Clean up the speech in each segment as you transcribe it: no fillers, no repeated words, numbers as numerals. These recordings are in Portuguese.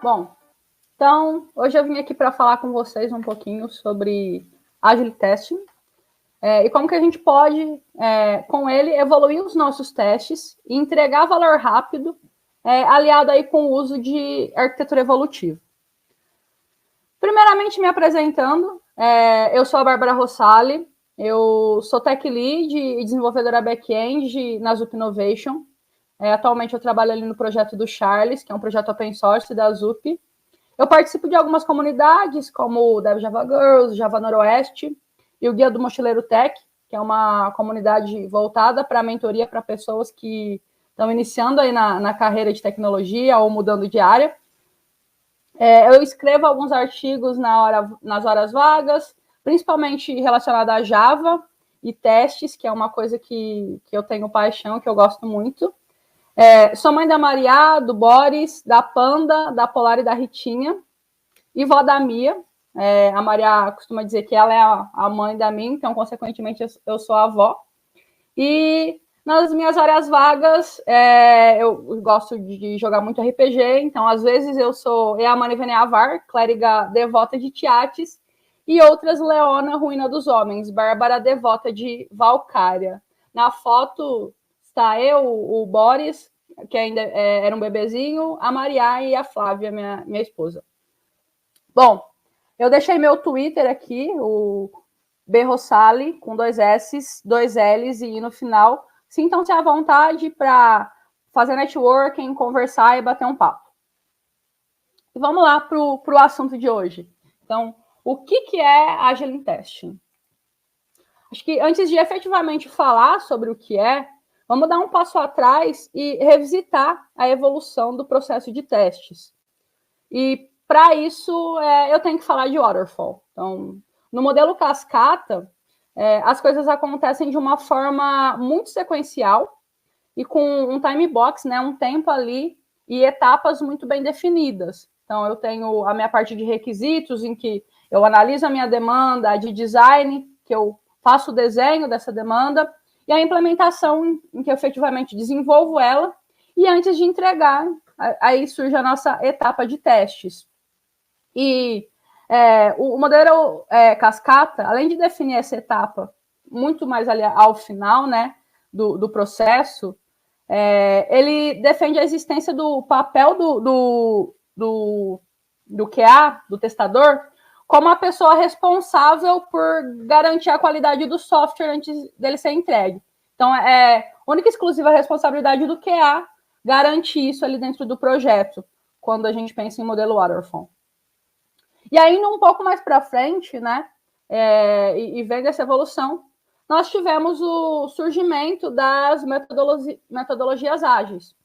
Bom, então, hoje eu vim aqui para falar com vocês um pouquinho sobre Agile Testing e como que a gente pode, com ele, evoluir os nossos testes e entregar valor rápido, aliado aí com o uso de arquitetura evolutiva. Primeiramente, me apresentando, eu sou a Bárbara Rossali, eu sou Tech Lead e desenvolvedora back-end na Zup Innovation. Atualmente eu trabalho ali no projeto do Charles, que é um projeto open source da Zup. Eu participo de algumas comunidades, como o Dev Java Girls, Java Noroeste e o Guia do Mochileiro Tech, que é uma comunidade voltada para a mentoria para pessoas que estão iniciando aí na carreira de tecnologia ou mudando de área. Eu escrevo alguns artigos nas horas vagas, principalmente relacionado a Java e testes, que é uma coisa que eu tenho paixão, que eu gosto muito. Sou mãe da Maria, do Boris, da Panda, da Polar e da Ritinha, e vó da Mia. A Maria costuma dizer que ela é a mãe da Mia, então, consequentemente, eu sou a avó. E nas minhas horas vagas, eu gosto de jogar muito RPG, então, às vezes, eu sou Eamani Veneavar, clériga devota de Tiates, e outras Leona, ruína dos homens, Bárbara, devota de Valcária. Na foto está eu, o Boris, que ainda era um bebezinho, a Maria e a Flávia, minha esposa. Bom, eu deixei meu Twitter aqui, o Berrossali, com 2 S's, 2 L's e I no final. Sintam-se à vontade para fazer networking, conversar e bater um papo. E vamos lá para o assunto de hoje. Então, o que é Agile Testing? Acho que antes de efetivamente falar sobre o que vamos dar um passo atrás e revisitar a evolução do processo de testes. E, para isso, eu tenho que falar de waterfall. Então, no modelo cascata, as coisas acontecem de uma forma muito sequencial e com um time box, né, um tempo ali e etapas muito bem definidas. Então, eu tenho a minha parte de requisitos, em que eu analiso a minha demanda, a de design, que eu faço o desenho dessa demanda, e a implementação, em que eu efetivamente desenvolvo ela, e antes de entregar, aí surge a nossa etapa de testes. E o modelo cascata, além de definir essa etapa muito mais ali ao final, né, do processo, ele defende a existência do papel do QA, do testador, como a pessoa responsável por garantir a qualidade do software antes dele ser entregue. Então, única e exclusiva responsabilidade do QA garantir isso ali dentro do projeto, quando a gente pensa em modelo waterfall. E aí, indo um pouco mais para frente, né, e vendo essa evolução, nós tivemos o surgimento das metodologias ágeis.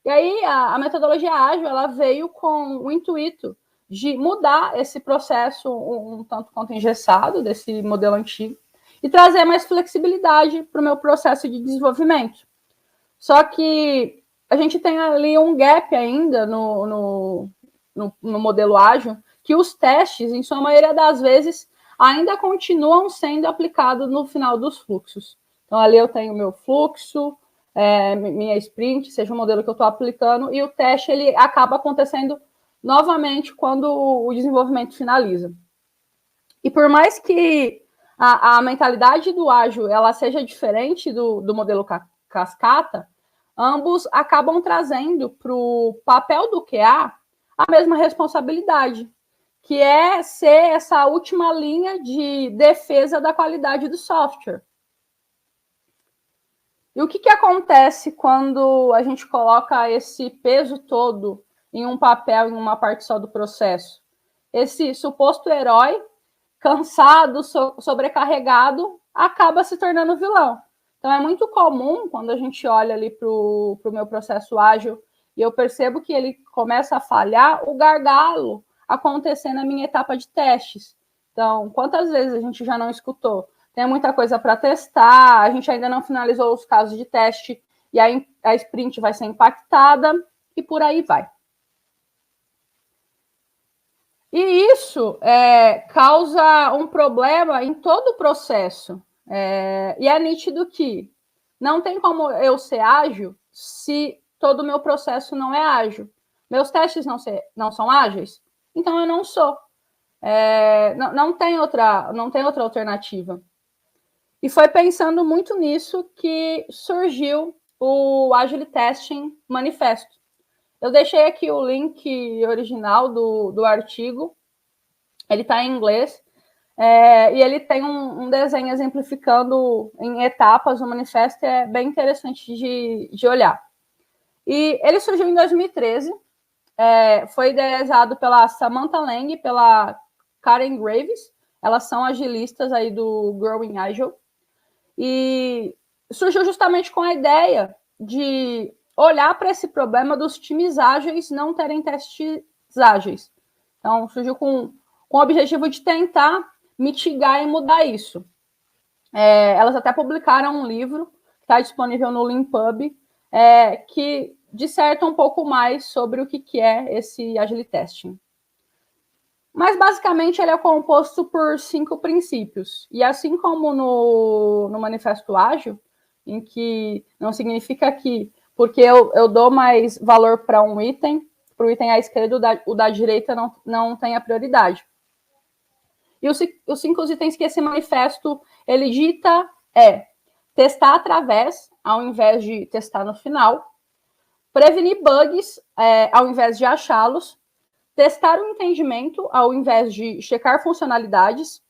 E aí, a metodologia ágil, ela veio com o intuito de mudar esse processo um tanto quanto engessado desse modelo antigo e trazer mais flexibilidade para o meu processo de desenvolvimento. Só que a gente tem ali um gap ainda no modelo ágil, que os testes, em sua maioria das vezes, ainda continuam sendo aplicados no final dos fluxos. Então, ali eu tenho meu fluxo, minha sprint, seja o modelo que eu estou aplicando, e o teste ele acaba acontecendo novamente quando o desenvolvimento finaliza. E por mais que a mentalidade do ágil ela seja diferente do modelo cascata, ambos acabam trazendo para o papel do QA a mesma responsabilidade, que é ser essa última linha de defesa da qualidade do software. E o que acontece quando a gente coloca esse peso todo em um papel, em uma parte só do processo? Esse suposto herói, cansado, sobrecarregado, acaba se tornando vilão. Então, é muito comum, quando a gente olha ali para o meu processo ágil, e eu percebo que ele começa a falhar, o gargalo acontecer na minha etapa de testes. Então, quantas vezes a gente já não escutou? Tem muita coisa para testar, a gente ainda não finalizou os casos de teste, e aí a sprint vai ser impactada, e por aí vai. E isso causa um problema em todo o processo. E é nítido que não tem como eu ser ágil se todo o meu processo não é ágil. Meus testes não são ágeis? Então eu não sou. Não tem outra alternativa. E foi pensando muito nisso que surgiu o Agile Testing Manifesto. Eu deixei aqui o link original do artigo, ele está em inglês, e ele tem um desenho exemplificando em etapas o manifesto, é bem interessante de olhar. E ele surgiu em 2013, foi idealizado pela Samantha Lang e pela Karen Graves, elas são agilistas aí do Growing Agile, e surgiu justamente com a ideia de olhar para esse problema dos times ágeis não terem testes ágeis. Então, surgiu com o objetivo de tentar mitigar e mudar isso. Elas até publicaram um livro, que está disponível no Leanpub, que disserta um pouco mais sobre o que é esse Agile Testing. Mas, basicamente, ele é composto por 5 princípios. E assim como no Manifesto Ágil, em que não significa que, porque eu dou mais valor para um item, para o item à esquerda, o da direita não tem a prioridade. E os 5 itens que esse manifesto ele dita testar através, ao invés de testar no final, prevenir bugs, ao invés de achá-los, testar o entendimento, ao invés de checar funcionalidades,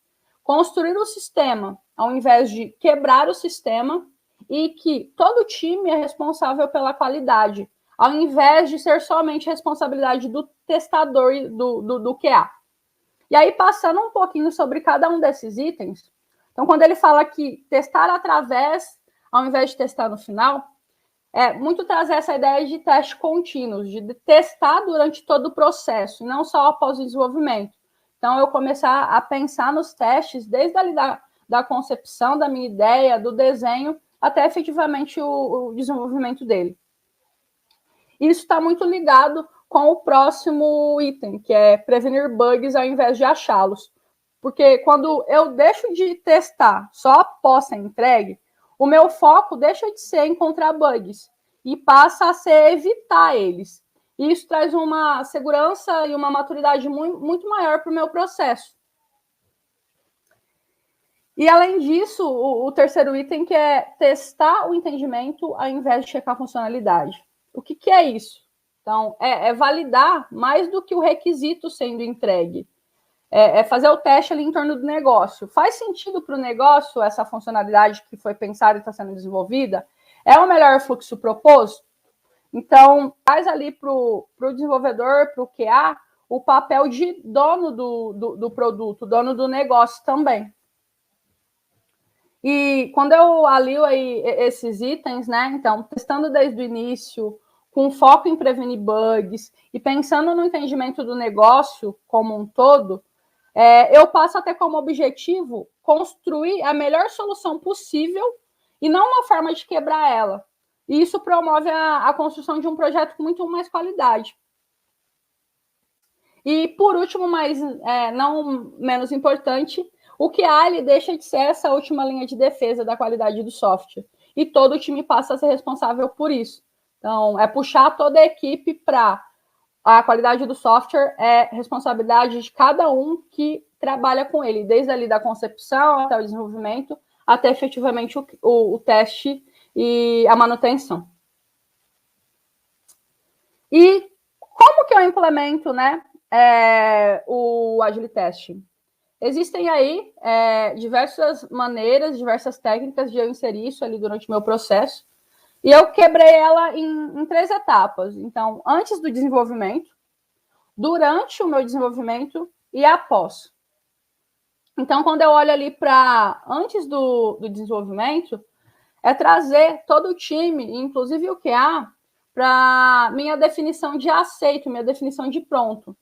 construir o sistema, ao invés de quebrar o sistema, e que todo time é responsável pela qualidade, ao invés de ser somente responsabilidade do testador do QA. E aí, passando um pouquinho sobre cada um desses itens, então, quando ele fala que testar através, ao invés de testar no final, muito trazer essa ideia de teste contínuos, de testar durante todo o processo, e não só após o desenvolvimento. Então, eu começar a pensar nos testes desde ali da concepção da minha ideia, do desenho, até efetivamente o desenvolvimento dele. Isso está muito ligado com o próximo item, que é prevenir bugs ao invés de achá-los. Porque quando eu deixo de testar só após ser entregue, o meu foco deixa de ser encontrar bugs e passa a ser evitar eles. E isso traz uma segurança e uma maturidade muito maior para o meu processo. E, além disso, o terceiro item, que é testar o entendimento ao invés de checar a funcionalidade. O que é isso? Então, é validar mais do que o requisito sendo entregue. É fazer o teste ali em torno do negócio. Faz sentido para o negócio essa funcionalidade que foi pensada e está sendo desenvolvida? É o melhor fluxo proposto? Então, faz ali para o desenvolvedor, para o QA, o papel de dono do produto, dono do negócio também. E quando eu alio aí esses itens, né? Então, testando desde o início, com foco em prevenir bugs e pensando no entendimento do negócio como um todo, eu passo a ter como objetivo construir a melhor solução possível e não uma forma de quebrar ela. E isso promove a construção de um projeto com muito mais qualidade. E, por último, mas não menos importante, o QA ele deixa de ser essa última linha de defesa da qualidade do software. E todo o time passa a ser responsável por isso. Então, é puxar toda a equipe para a qualidade do software é responsabilidade de cada um que trabalha com ele, desde ali da concepção até o desenvolvimento, até efetivamente o teste e a manutenção. E como que eu implemento, né, o Agile Testing? Existem aí diversas maneiras, diversas técnicas de eu inserir isso ali durante o meu processo. E eu quebrei ela em 3 etapas. Então, antes do desenvolvimento, durante o meu desenvolvimento e após. Então, quando eu olho ali para antes do desenvolvimento, é trazer todo o time, inclusive o QA, para minha definição de aceito, minha definição de pronto,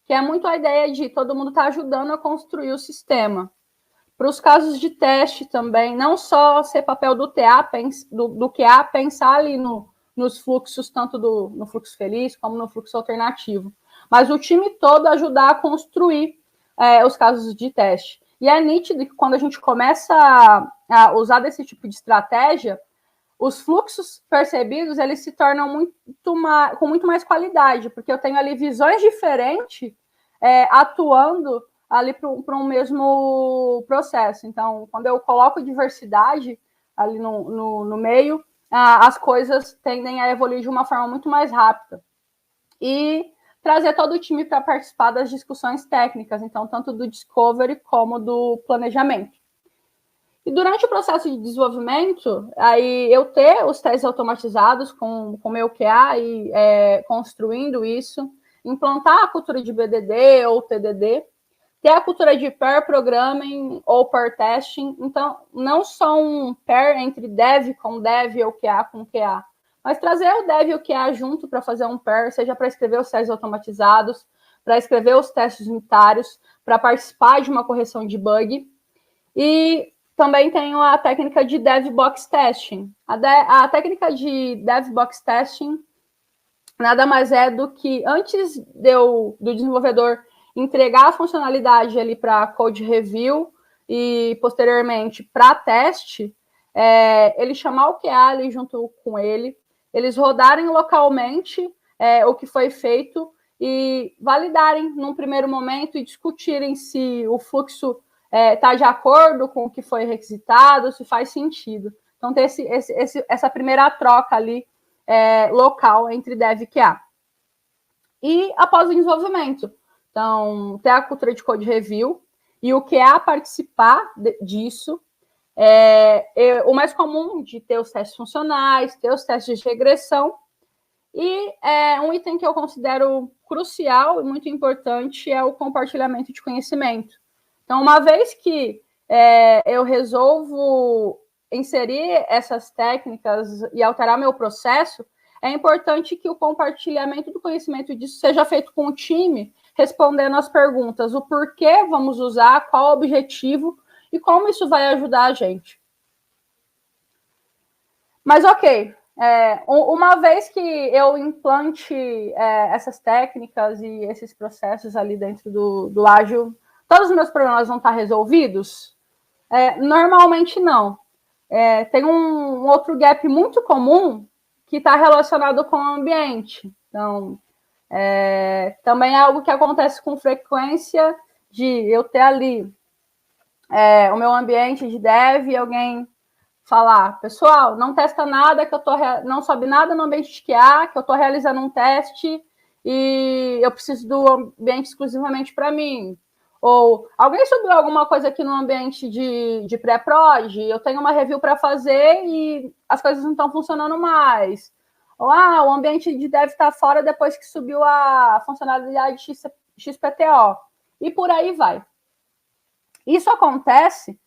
que é muito a ideia de todo mundo estar ajudando a construir o sistema. Para os casos de teste também, não só ser papel do QA, pensar ali nos fluxos, tanto no fluxo feliz como no fluxo alternativo, mas o time todo ajudar a construir os casos de teste. E é nítido que quando a gente começa a usar desse tipo de estratégia, os fluxos percebidos, eles se tornam com muito mais qualidade, porque eu tenho ali visões diferentes atuando ali para um mesmo processo. Então, quando eu coloco diversidade ali no meio, as coisas tendem a evoluir de uma forma muito mais rápida. E trazer todo o time para participar das discussões técnicas, então, tanto do discovery como do planejamento. E durante o processo de desenvolvimento, aí eu ter os testes automatizados com o meu QA e construindo isso, implantar a cultura de BDD ou TDD, ter a cultura de pair programming ou pair testing. Então, não só um pair entre dev com dev ou QA com QA, mas trazer o dev e o QA junto para fazer um pair, seja para escrever os testes automatizados, para escrever os testes unitários, para participar de uma correção de bug. E também tenho a técnica de DevBox Testing. A técnica de DevBox Testing nada mais é do que antes do desenvolvedor entregar a funcionalidade ali para code review e posteriormente para teste, ele chamar o QA ali junto com ele, eles rodarem localmente o que foi feito e validarem num primeiro momento e discutirem se o fluxo está de acordo com o que foi requisitado, se faz sentido. Então, ter essa primeira troca ali local entre dev e QA. E após o desenvolvimento, então, ter a cultura de code review e o QA participar disso. O mais comum de ter os testes funcionais, ter os testes de regressão. E um item que eu considero crucial e muito importante é o compartilhamento de conhecimento. Então, uma vez que eu resolvo inserir essas técnicas e alterar meu processo, é importante que o compartilhamento do conhecimento disso seja feito com o time, respondendo as perguntas, o porquê vamos usar, qual o objetivo e como isso vai ajudar a gente. Mas, ok, uma vez que eu implante essas técnicas e esses processos ali dentro do Ágil, todos os meus problemas vão estar resolvidos? Normalmente não. Tem um outro gap muito comum que está relacionado com o ambiente. Então, também é algo que acontece com frequência de eu ter ali o meu ambiente de dev e alguém falar, pessoal, não testa nada, que não sobe nada no ambiente de QA, que eu estou realizando um teste e eu preciso do ambiente exclusivamente para mim. Ou alguém subiu alguma coisa aqui no ambiente de pré-prod, eu tenho uma review para fazer e as coisas não estão funcionando mais. Ou o ambiente de dev está fora depois que subiu a funcionalidade XPTO. E por aí vai. Isso acontece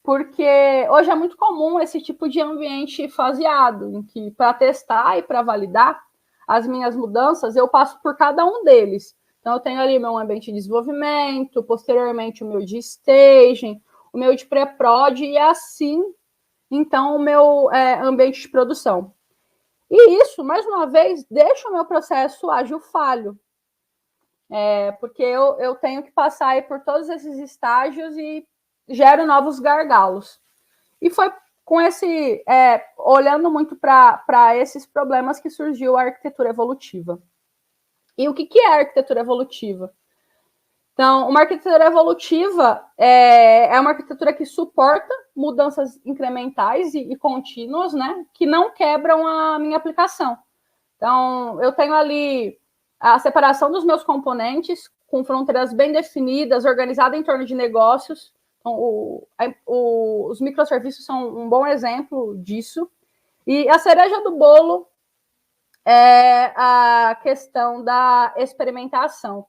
porque hoje é muito comum esse tipo de ambiente faseado, em que para testar e para validar as minhas mudanças, eu passo por cada um deles. Então, eu tenho ali meu ambiente de desenvolvimento, posteriormente o meu de staging, o meu de pré-prod e assim, então, o meu ambiente de produção. E isso, mais uma vez, deixa o meu processo ágil falho. Porque eu tenho que passar aí por todos esses estágios e gero novos gargalos. E foi com olhando muito para esses problemas que surgiu a arquitetura evolutiva. E o que é a arquitetura evolutiva? Então, uma arquitetura evolutiva é uma arquitetura que suporta mudanças incrementais e contínuas, né, que não quebram a minha aplicação. Então, eu tenho ali a separação dos meus componentes com fronteiras bem definidas, organizada em torno de negócios. Então, os microserviços são um bom exemplo disso. E a cereja do bolo é a questão da experimentação.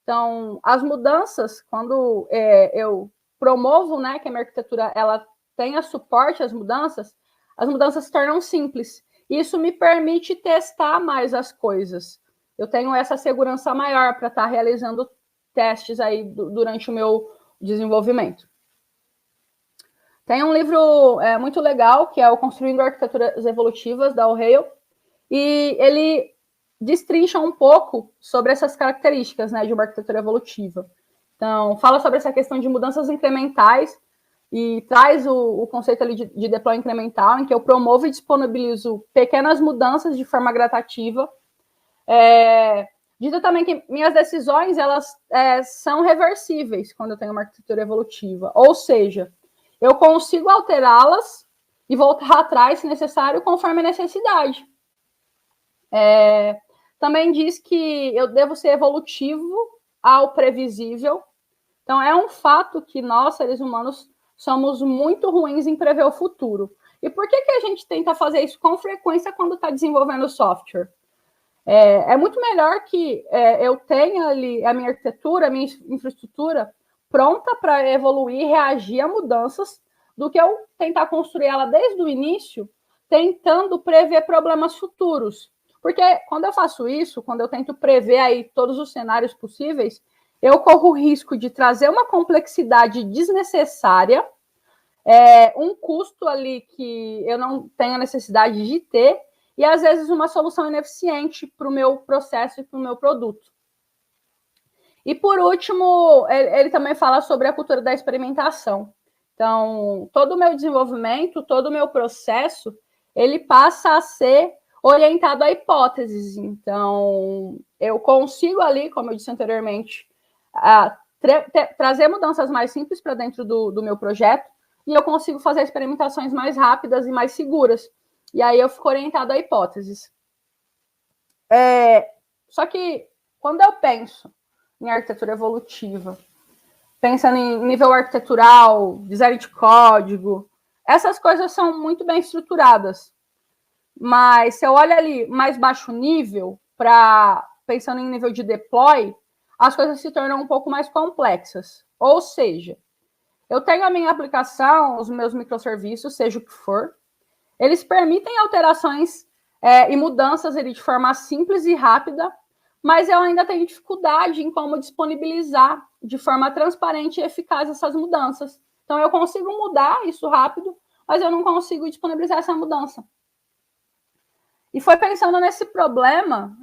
Então, as mudanças, quando eu promovo, né, que a minha arquitetura ela tenha suporte às mudanças, as mudanças se tornam simples. Isso me permite testar mais as coisas. Eu tenho essa segurança maior para estar realizando testes aí durante o meu desenvolvimento. Tem um livro muito legal, que é o Construindo Arquiteturas Evolutivas, da O'Reilly, e ele destrincha um pouco sobre essas características, né, de uma arquitetura evolutiva. Então, fala sobre essa questão de mudanças incrementais, e traz o conceito ali de deploy incremental, em que eu promovo e disponibilizo pequenas mudanças de forma gradativa. Dito também que minhas decisões, elas são reversíveis quando eu tenho uma arquitetura evolutiva, ou seja, eu consigo alterá-las e voltar atrás, se necessário, conforme a necessidade. Também diz que eu devo ser evolutivo ao previsível. Então, é um fato que nós, seres humanos, somos muito ruins em prever o futuro. E por que a gente tenta fazer isso com frequência quando está desenvolvendo software? É muito melhor que eu tenha ali a minha arquitetura, a minha infraestrutura pronta para evoluir e reagir a mudanças, do que eu tentar construir ela desde o início, tentando prever problemas futuros. Porque quando eu faço isso, quando eu tento prever aí todos os cenários possíveis, eu corro o risco de trazer uma complexidade desnecessária, um custo ali que eu não tenho a necessidade de ter, e às vezes uma solução ineficiente para o meu processo e para o meu produto. E por último, ele também fala sobre a cultura da experimentação. Então, todo o meu desenvolvimento, todo o meu processo, ele passa a ser orientado a hipóteses. Então, eu consigo ali, como eu disse anteriormente, trazer mudanças mais simples para dentro do meu projeto, e eu consigo fazer experimentações mais rápidas e mais seguras. E aí eu fico orientado a hipóteses. Só que quando eu penso em arquitetura evolutiva, pensando em nível arquitetural, design de código, essas coisas são muito bem estruturadas. Mas se eu olho ali mais baixo nível, pensando em nível de deploy, as coisas se tornam um pouco mais complexas. Ou seja, eu tenho a minha aplicação, os meus microserviços, seja o que for, eles permitem alterações e mudanças ali de forma simples e rápida, mas eu ainda tenho dificuldade em como disponibilizar de forma transparente e eficaz essas mudanças. Então, eu consigo mudar isso rápido, mas eu não consigo disponibilizar essa mudança. E foi pensando nesse problema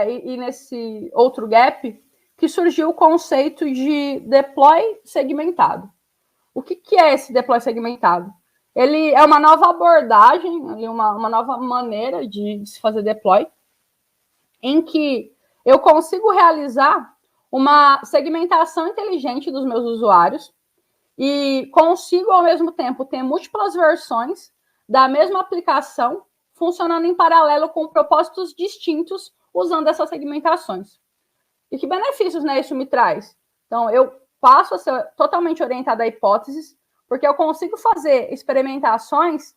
e nesse outro gap que surgiu o conceito de deploy segmentado. O que é esse deploy segmentado? Ele é uma nova abordagem, uma nova maneira de se fazer deploy, em que eu consigo realizar uma segmentação inteligente dos meus usuários e consigo, ao mesmo tempo, ter múltiplas versões da mesma aplicação funcionando em paralelo com propósitos distintos usando essas segmentações. E que benefícios, né, isso me traz? Então, eu passo a ser totalmente orientada a hipóteses, porque eu consigo fazer experimentações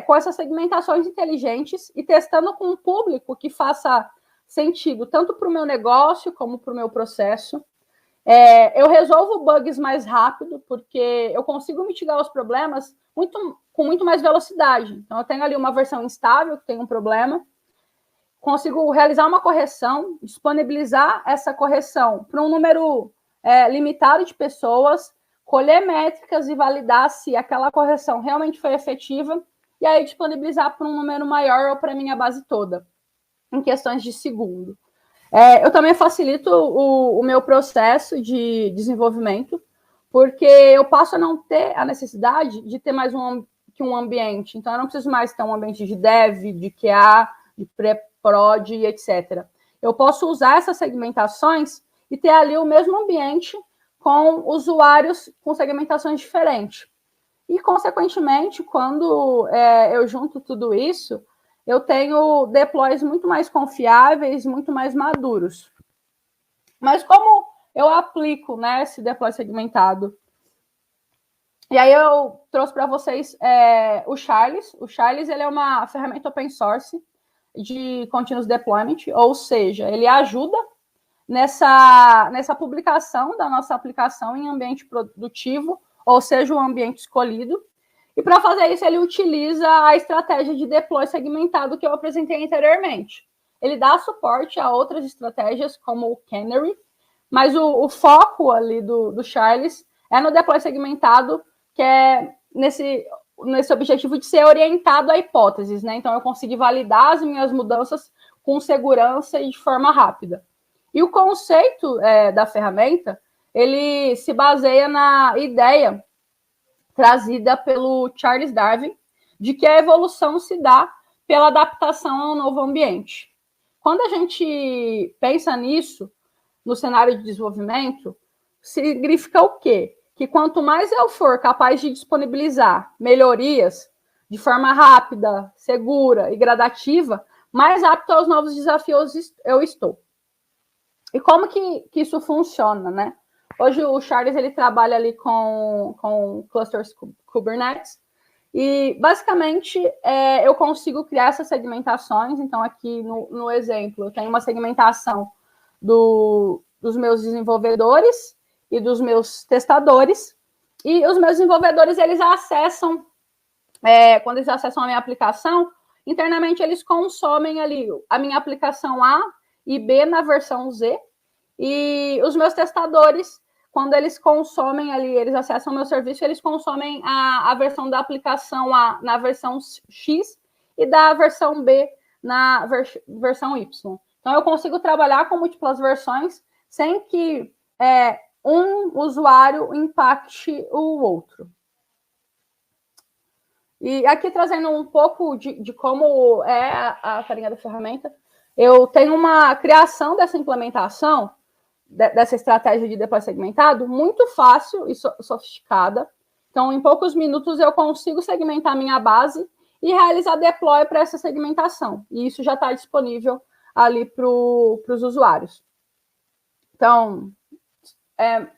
com essas segmentações inteligentes e testando com um público que faça sentido tanto para o meu negócio como para o meu processo. Eu resolvo bugs mais rápido, porque eu consigo mitigar os problemas com muito mais velocidade. Então, eu tenho ali uma versão instável que tem um problema, consigo realizar uma correção, disponibilizar essa correção para um número limitado de pessoas, colher métricas e validar se aquela correção realmente foi efetiva, e aí disponibilizar para um número maior ou para a minha base toda, em questões de segundo. Eu também facilito o meu processo de desenvolvimento, porque eu passo a não ter a necessidade de ter mais que um ambiente. Então, eu não preciso mais ter um ambiente de dev, de QA, de pré-prod, etc. Eu posso usar essas segmentações e ter ali o mesmo ambiente com usuários com segmentações diferentes. E, consequentemente, quando eu junto tudo isso, eu tenho deploys muito mais confiáveis, muito mais maduros. Mas como eu aplico, né, esse deploy segmentado? E aí eu trouxe para vocês o Charles. O Charles, ele é uma ferramenta open source de continuous deployment, ou seja, ele ajuda nessa publicação da nossa aplicação em ambiente produtivo, ou seja, o ambiente escolhido. E para fazer isso, ele utiliza a estratégia de deploy segmentado que eu apresentei anteriormente. Ele dá suporte a outras estratégias, como o Canary, mas o foco ali do Charles é no deploy segmentado, que é nesse objetivo de ser orientado a hipóteses, né? Então, eu consegui validar as minhas mudanças com segurança e de forma rápida. E o conceito da ferramenta, ele se baseia na ideia trazida pelo Charles Darwin, de que a evolução se dá pela adaptação a um novo ambiente. Quando a gente pensa nisso, no cenário de desenvolvimento, significa o quê? Que quanto mais eu for capaz de disponibilizar melhorias de forma rápida, segura e gradativa, mais apto aos novos desafios eu estou. E como que isso funciona, né? Hoje o Charles ele trabalha ali com clusters Kubernetes e basicamente eu consigo criar essas segmentações. Então aqui no exemplo eu tenho uma segmentação dos meus desenvolvedores e dos meus testadores, e os meus desenvolvedores eles acessam quando eles acessam a minha aplicação, internamente eles consomem ali a minha aplicação A e B na versão Z, e os meus testadores, quando eles consomem ali, eles acessam o meu serviço, eles consomem a versão da aplicação A na versão X e da versão B na versão Y. Então, eu consigo trabalhar com múltiplas versões sem que um usuário impacte o outro. E aqui trazendo um pouco de como é a carinha da ferramenta, eu tenho uma criação dessa implementação, dessa estratégia de deploy segmentado, muito fácil e sofisticada. Então, em poucos minutos, eu consigo segmentar minha base e realizar deploy para essa segmentação. E isso já está disponível ali para os usuários. Então,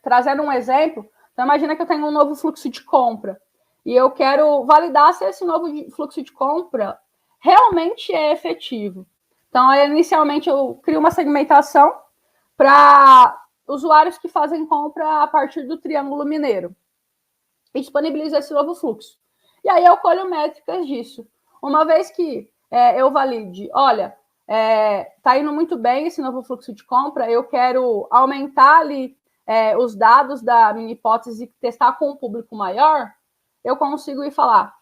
trazendo um exemplo, então imagina que eu tenho um novo fluxo de compra e eu quero validar se esse novo fluxo de compra realmente é efetivo. Então, inicialmente, eu crio uma segmentação para usuários que fazem compra a partir do Triângulo Mineiro e disponibilizo esse novo fluxo. E aí eu colho métricas disso. Uma vez que eu valide, olha, está indo muito bem esse novo fluxo de compra, eu quero aumentar ali os dados da minha hipótese e testar com um público maior, eu consigo ir falar,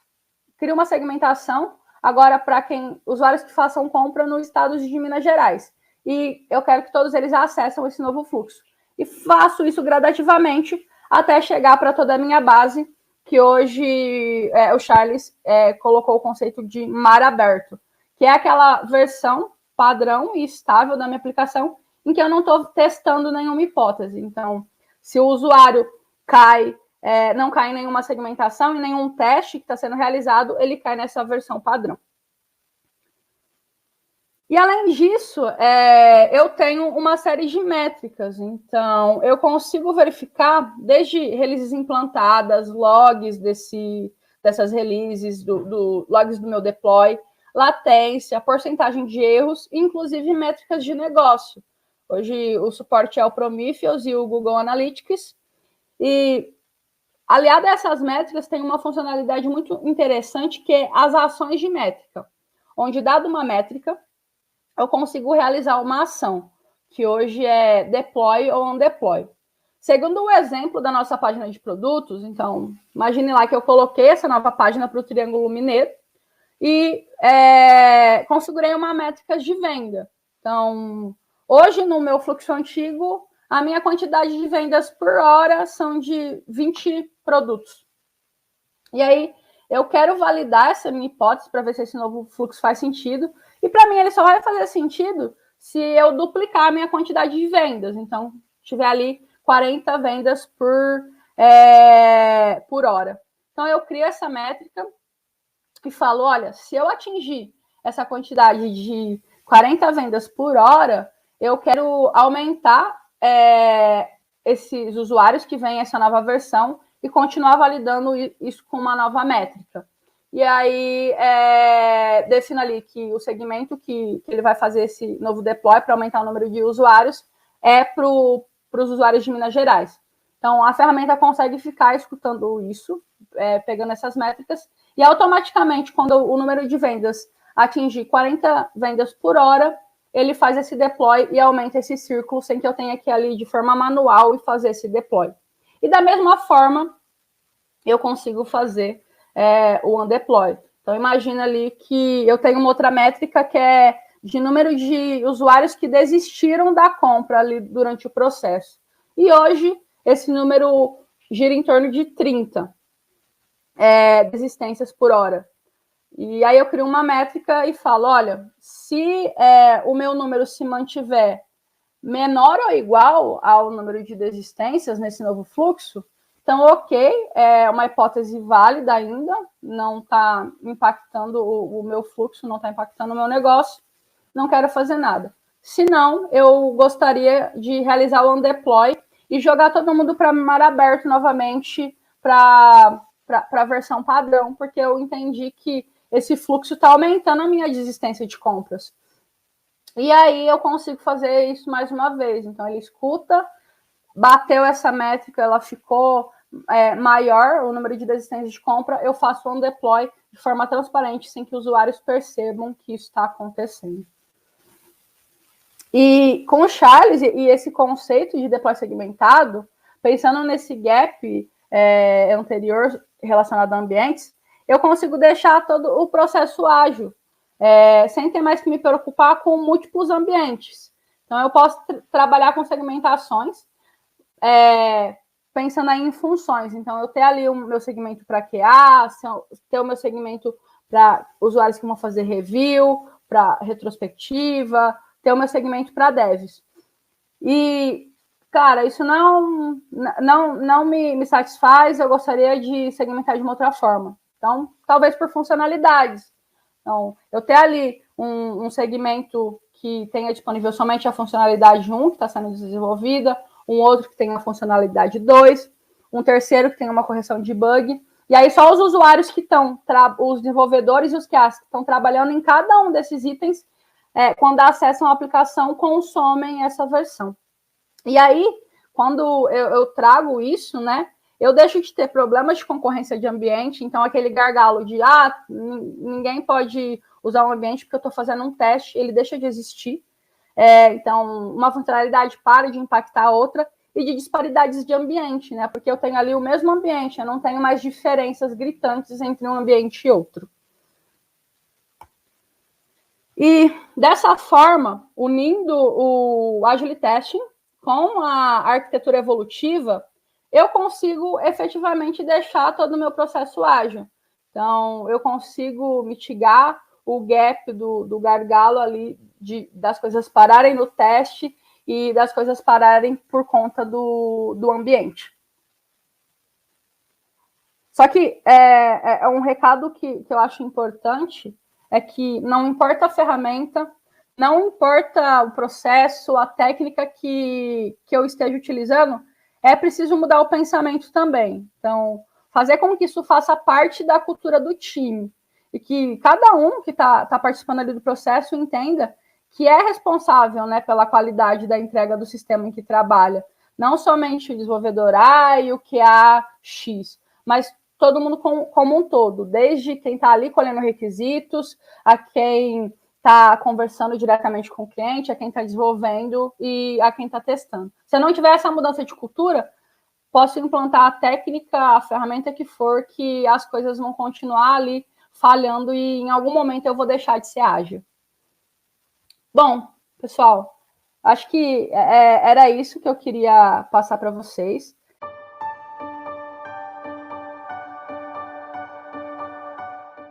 crio uma segmentação agora para usuários que façam compra no estado de Minas Gerais. E eu quero que todos eles acessem esse novo fluxo. E faço isso gradativamente até chegar para toda a minha base, que hoje o Charles colocou o conceito de mar aberto, que é aquela versão padrão e estável da minha aplicação em que eu não estou testando nenhuma hipótese. Então, se o usuário não cai em nenhuma segmentação, em nenhum teste que está sendo realizado, ele cai nessa versão padrão. E, além disso, eu tenho uma série de métricas. Então, eu consigo verificar, desde releases implantadas, logs dessas releases, logs do meu deploy, latência, porcentagem de erros, inclusive métricas de negócio. Hoje, o suporte é o Prometheus e o Google Analytics. E, aliado a essas métricas, tem uma funcionalidade muito interessante, que é as ações de métrica, onde, dado uma métrica, eu consigo realizar uma ação, que hoje é deploy ou undeploy. Segundo o exemplo da nossa página de produtos, então, imagine lá que eu coloquei essa nova página para o Triângulo Mineiro e configurei uma métrica de venda. Então, hoje, no meu fluxo antigo, a minha quantidade de vendas por hora são de 20 produtos. E aí, eu quero validar essa minha hipótese para ver se esse novo fluxo faz sentido. E para mim, ele só vai fazer sentido se eu duplicar a minha quantidade de vendas. Então, tiver ali 40 vendas por hora. Então, eu crio essa métrica e falo, olha, se eu atingir essa quantidade de 40 vendas por hora, eu quero aumentar esses usuários que vêm essa nova versão e continuar validando isso com uma nova métrica. E aí, defino ali que o segmento que ele vai fazer esse novo deploy para aumentar o número de usuários é para os usuários de Minas Gerais. Então, a ferramenta consegue ficar escutando isso, pegando essas métricas, e automaticamente, quando o número de vendas atingir 40 vendas por hora, ele faz esse deploy e aumenta esse círculo sem que eu tenha que ir ali de forma manual e fazer esse deploy. E da mesma forma, eu consigo fazer o undeploy. Então, imagina ali que eu tenho uma outra métrica que é de número de usuários que desistiram da compra ali durante o processo. E hoje, esse número gira em torno de 30. desistências por hora. E aí eu crio uma métrica e falo, olha, se o meu número se mantiver menor ou igual ao número de desistências nesse novo fluxo, então, ok, é uma hipótese válida ainda, não está impactando o meu fluxo, não está impactando o meu negócio, não quero fazer nada. Se não, eu gostaria de realizar o undeploy e jogar todo mundo para mar aberto novamente para a versão padrão, porque eu entendi que esse fluxo está aumentando a minha desistência de compras. E aí eu consigo fazer isso mais uma vez. Então, ele escuta, bateu essa métrica, ela ficou maior, o número de desistências de compra, eu faço um deploy de forma transparente, sem que usuários percebam que isso está acontecendo. E com o Charles e esse conceito de deploy segmentado, pensando nesse gap anterior relacionado a ambientes, eu consigo deixar todo o processo ágil, sem ter mais que me preocupar com múltiplos ambientes. Então, eu posso trabalhar com segmentações, pensando aí em funções. Então, eu ter ali o meu segmento para QA, ter o meu segmento para usuários que vão fazer review, para retrospectiva, ter o meu segmento para devs. E, cara, isso não me satisfaz, eu gostaria de segmentar de uma outra forma. Então, talvez por funcionalidades. Então, eu ter ali um segmento que tenha disponível somente a funcionalidade 1, que está sendo desenvolvida, um outro que tenha a funcionalidade 2, um terceiro que tenha uma correção de bug, e aí só os usuários que estão, os desenvolvedores e os QAs que estão trabalhando em cada um desses itens, quando acessam a aplicação, consomem essa versão. E aí, quando eu trago isso, né, eu deixo de ter problemas de concorrência de ambiente, então aquele gargalo de, ninguém pode usar um ambiente porque eu estou fazendo um teste, ele deixa de existir. Então, uma funcionalidade para de impactar a outra, e de disparidades de ambiente, né, porque eu tenho ali o mesmo ambiente, eu não tenho mais diferenças gritantes entre um ambiente e outro. E, dessa forma, unindo o Agile Testing com a arquitetura evolutiva, eu consigo efetivamente deixar todo o meu processo ágil. Então, eu consigo mitigar o gap do gargalo ali, das coisas pararem no teste e das coisas pararem por conta do ambiente. Só que um recado que eu acho importante, é que não importa a ferramenta, não importa o processo, a técnica que eu esteja utilizando, é preciso mudar o pensamento também. Então, fazer com que isso faça parte da cultura do time. E que cada um que está participando ali do processo entenda que é responsável, né, pela qualidade da entrega do sistema em que trabalha. Não somente o desenvolvedor A e o QA X, mas todo mundo como um todo, desde quem está ali colhendo requisitos, a quem está conversando diretamente com o cliente, a quem está desenvolvendo e a quem está testando. Se eu não tiver essa mudança de cultura, posso implantar a técnica, a ferramenta que for, que as coisas vão continuar ali falhando e em algum momento eu vou deixar de ser ágil. Bom, pessoal, acho que era isso que eu queria passar para vocês.